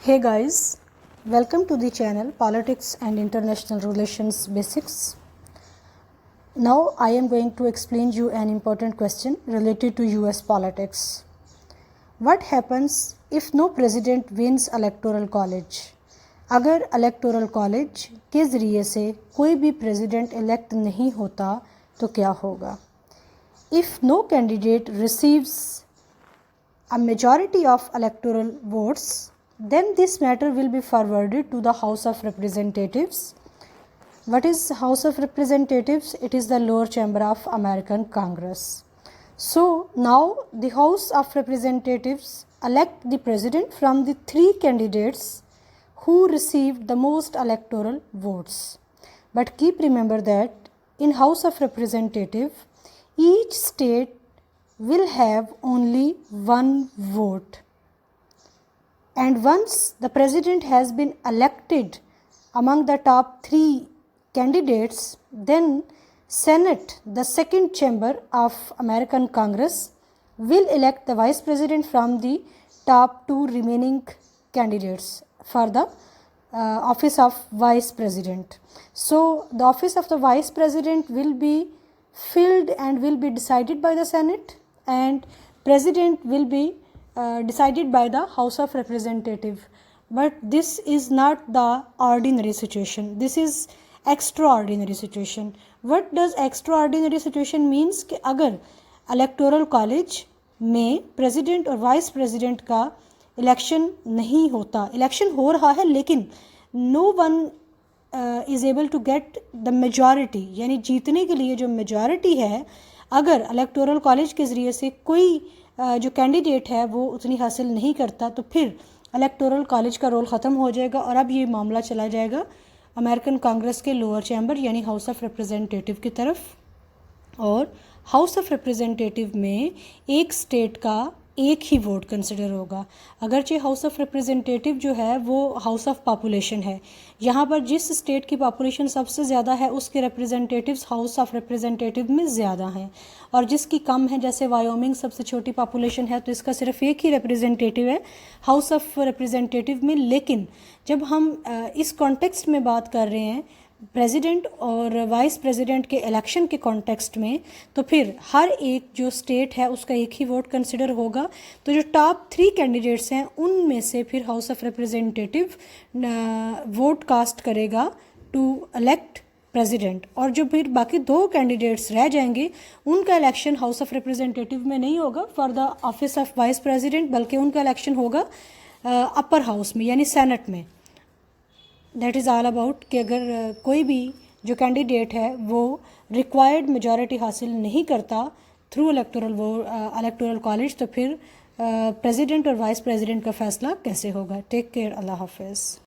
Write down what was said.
Hey guys, welcome to the channel Politics and International Relations Basics. Now I am going to explain you an important question related to US politics. What happens if no president wins electoral college? अगर electoral college के ज़रिए से कोई भी president elect नहीं होता तो क्या होगा? If no candidate receives a majority of electoral votes, then this matter will be forwarded to the House of Representatives. What is House of Representatives? It is the lower chamber of American Congress. So now the House of Representatives elect the president from the three candidates who received the most electoral votes. But keep remember that in House of Representatives, each state will have only one vote. And once the president has been elected among the top three candidates, then Senate, the second chamber of American Congress, will elect the vice president from the top two remaining candidates for the office of vice president. So the office of the vice president will be filled and will be decided by the Senate, and president will be decided by the House of Representatives. But this is not the ordinary situation. This is extraordinary situation. What does extraordinary situation means? कि अगर electoral college में president और vice president का election नहीं होता, election हो रहा है लेकिन no one is able to get the majority, यानी जीतने के लिए जो majority है, अगर electoral college के ज़रिए से कोई जो कैंडिडेट है वो उतनी हासिल नहीं करता तो फिर इलेक्टोरल कॉलेज का रोल ख़त्म हो जाएगा और अब ये मामला चला जाएगा अमेरिकन कांग्रेस के लोअर चैम्बर यानी हाउस ऑफ रिप्रेजेंटेटिव की तरफ। और हाउस ऑफ रिप्रेजेंटेटिव में एक स्टेट का एक ही वोट कंसिडर होगा। अगरचे हाउस ऑफ रिप्रेजेंटेटिव जो है वो हाउस ऑफ पॉपुलेशन है, यहाँ पर जिस स्टेट की पॉपुलेशन सबसे ज़्यादा है उसके रिप्रेजेंटेटिव्स हाउस ऑफ रिप्रेजेंटेटिव में ज़्यादा हैं, और जिसकी कम है जैसे वायोमिंग सबसे छोटी पॉपुलेशन है तो इसका सिर्फ एक ही रिप्रेजेंटेटिव है हाउस ऑफ रिप्रेजेंटेटिव में। लेकिन जब हम इस कॉन्टेक्स्ट में बात कर रहे हैं प्रेसिडेंट और वाइस प्रेसिडेंट के इलेक्शन के कॉन्टेक्स्ट में, तो फिर हर एक जो स्टेट है उसका एक ही वोट कंसिडर होगा। तो जो टॉप थ्री कैंडिडेट्स हैं उनमें से फिर House of Representative vote cast करेगा टू इलेक्ट प्रेसिडेंट, और जो फिर बाकी दो कैंडिडेट्स रह जाएंगे उनका इलेक्शन हाउस ऑफ रिप्रेजेंटेटिव में नहीं होगा for the office of vice president, बल्कि उनका इलेक्शन होगा अपर हाउस में यानी सेनेट में। दैट इज़ ऑल अबाउट कि अगर कोई भी जो कैंडिडेट है वो रिक्वायर्ड मेजॉरिटी हासिल नहीं करता थ्रू इलेक्टोरल कॉलेज तो फिर प्रेसिडेंट और वाइस प्रेसिडेंट का फैसला कैसे होगा। टेक केयर, अल्लाह हाफिज़।